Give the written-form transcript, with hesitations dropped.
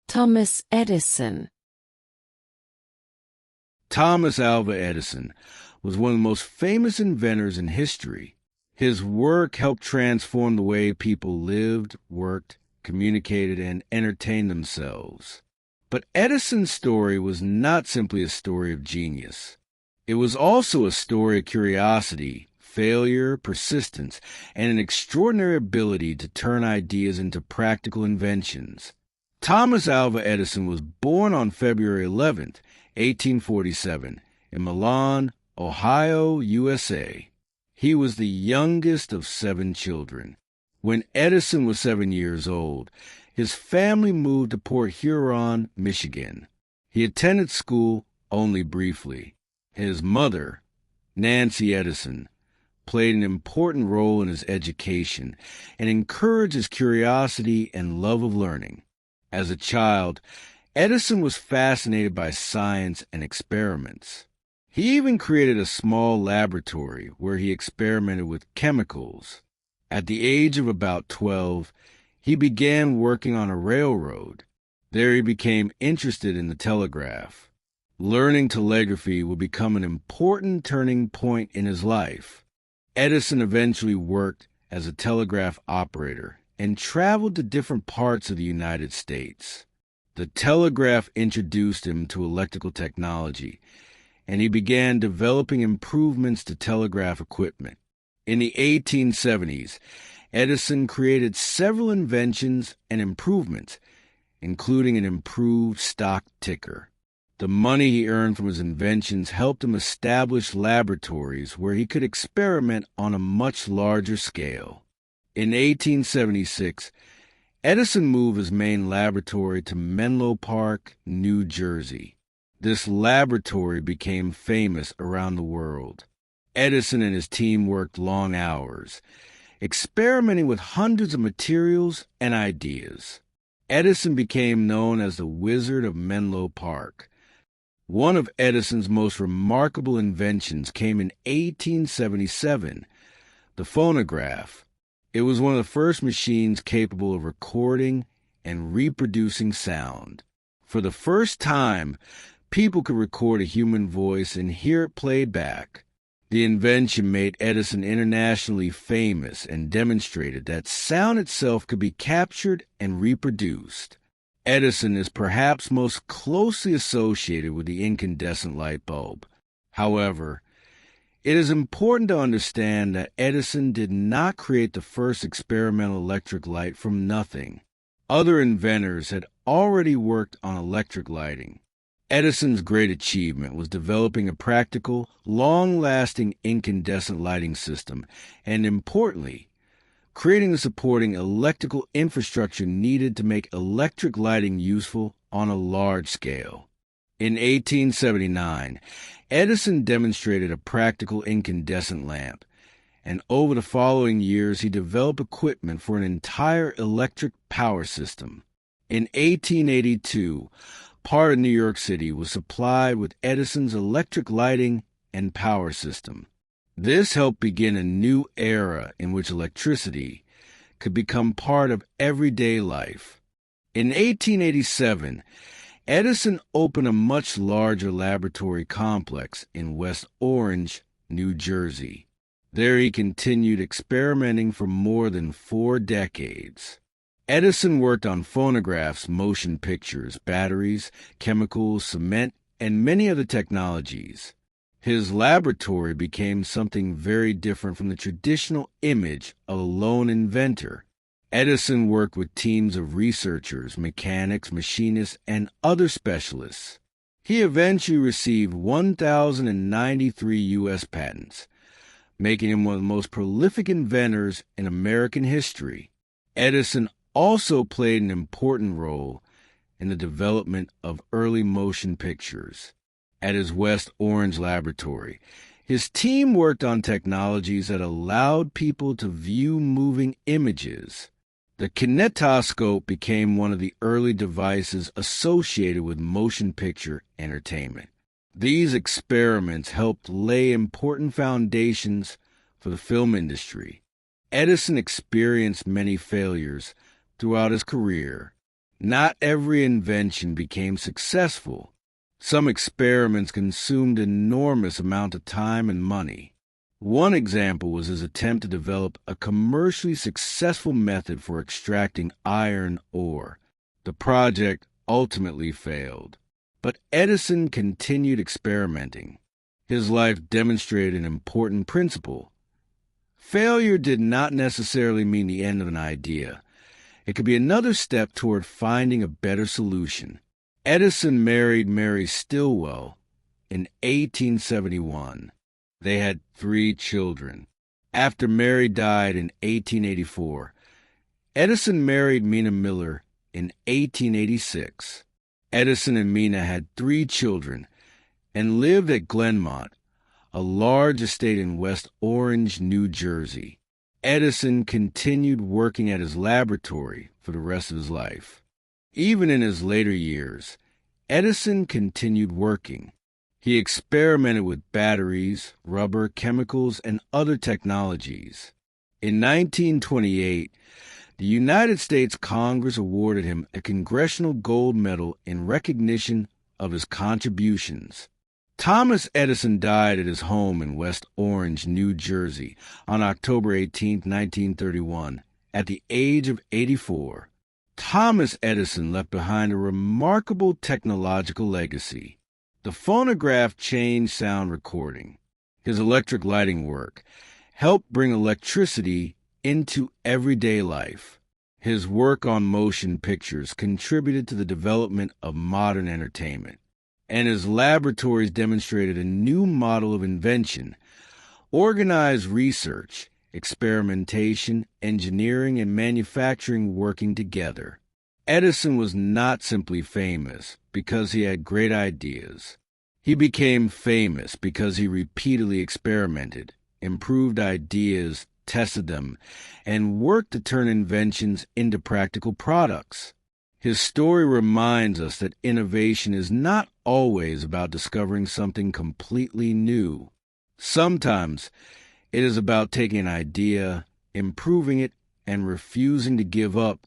Thomas Edison. Thomas Alva Edison was one of the most famous inventors in history. His work helped transform the way people lived, worked, communicated, and entertained themselves. But Edison's story was not simply a story of genius. It was also a story of curiosity, failure, persistence, and an extraordinary ability to turn ideas into practical inventions. Thomas Alva Edison was born on February 11th, 1847, in Milan, Ohio, USA. He was the youngest of 7 children. When Edison was 7 years old, his family moved to Port Huron, Michigan. He attended school only briefly. His mother, Nancy Edison, played an important role in his education and encouraged his curiosity and love of learning. As a child, Edison was fascinated by science and experiments. He even created a small laboratory where he experimented with chemicals. At the age of about 12, he began working on a railroad. There he became interested in the telegraph. Learning telegraphy would become an important turning point in his life. Edison eventually worked as a telegraph operator and traveled to different parts of the United States. The telegraph introduced him to electrical technology, and he began developing improvements to telegraph equipment. In the 1870s, Edison created several inventions and improvements, including an improved stock ticker. The money he earned from his inventions helped him establish laboratories where he could experiment on a much larger scale. In 1876, Edison moved his main laboratory to Menlo Park, New Jersey. This laboratory became famous around the world. Edison and his team worked long hours, experimenting with hundreds of materials and ideas. Edison became known as the Wizard of Menlo Park. One of Edison's most remarkable inventions came in 1877, the phonograph. It was one of the first machines capable of recording and reproducing sound. For the first time, people could record a human voice and hear it played back. The invention made Edison internationally famous and demonstrated that sound itself could be captured and reproduced. Edison is perhaps most closely associated with the incandescent light bulb. However, it is important to understand that Edison did not create the first experimental electric light from nothing. Other inventors had already worked on electric lighting. Edison's great achievement was developing a practical, long-lasting incandescent lighting system, and importantly, creating the supporting electrical infrastructure needed to make electric lighting useful on a large scale. In 1879, Edison demonstrated a practical incandescent lamp, and over the following years he developed equipment for an entire electric power system. In 1882, part of New York City was supplied with Edison's electric lighting and power system. This helped begin a new era in which electricity could become part of everyday life. In 1887, Edison opened a much larger laboratory complex in West Orange, New Jersey. There he continued experimenting for more than 4 decades. Edison worked on phonographs, motion pictures, batteries, chemicals, cement, and many other technologies. His laboratory became something very different from the traditional image of a lone inventor. Edison worked with teams of researchers, mechanics, machinists, and other specialists. He eventually received 1,093 U.S. patents, making him one of the most prolific inventors in American history. Edison also played an important role in the development of early motion pictures. At his West Orange laboratory, his team worked on technologies that allowed people to view moving images. The kinetoscope became one of the early devices associated with motion picture entertainment. These experiments helped lay important foundations for the film industry. Edison experienced many failures throughout his career. Not every invention became successful. Some experiments consumed enormous amount of time and money. One example was his attempt to develop a commercially successful method for extracting iron ore. The project ultimately failed. But Edison continued experimenting. His life demonstrated an important principle. Failure did not necessarily mean the end of an idea. It could be another step toward finding a better solution. Edison married Mary Stilwell in 1871. They had 3 children. After Mary died in 1884, Edison married Mina Miller in 1886. Edison and Mina had 3 children and lived at Glenmont, a large estate in West Orange, New Jersey. Edison continued working at his laboratory for the rest of his life. Even in his later years, Edison continued working. He experimented with batteries, rubber, chemicals, and other technologies. In 1928, the United States Congress awarded him a Congressional Gold Medal in recognition of his contributions. Thomas Edison died at his home in West Orange, New Jersey, on October 18, 1931, at the age of 84. Thomas Edison left behind a remarkable technological legacy. The phonograph changed sound recording. His electric lighting work helped bring electricity into everyday life. His work on motion pictures contributed to the development of modern entertainment. And his laboratories demonstrated a new model of invention, organized research, experimentation, engineering, and manufacturing working together. Edison was not simply famous because he had great ideas. He became famous because he repeatedly experimented, improved ideas, tested them, and worked to turn inventions into practical products. His story reminds us that innovation is not always about discovering something completely new. Sometimes it is about taking an idea, improving it, and refusing to give up.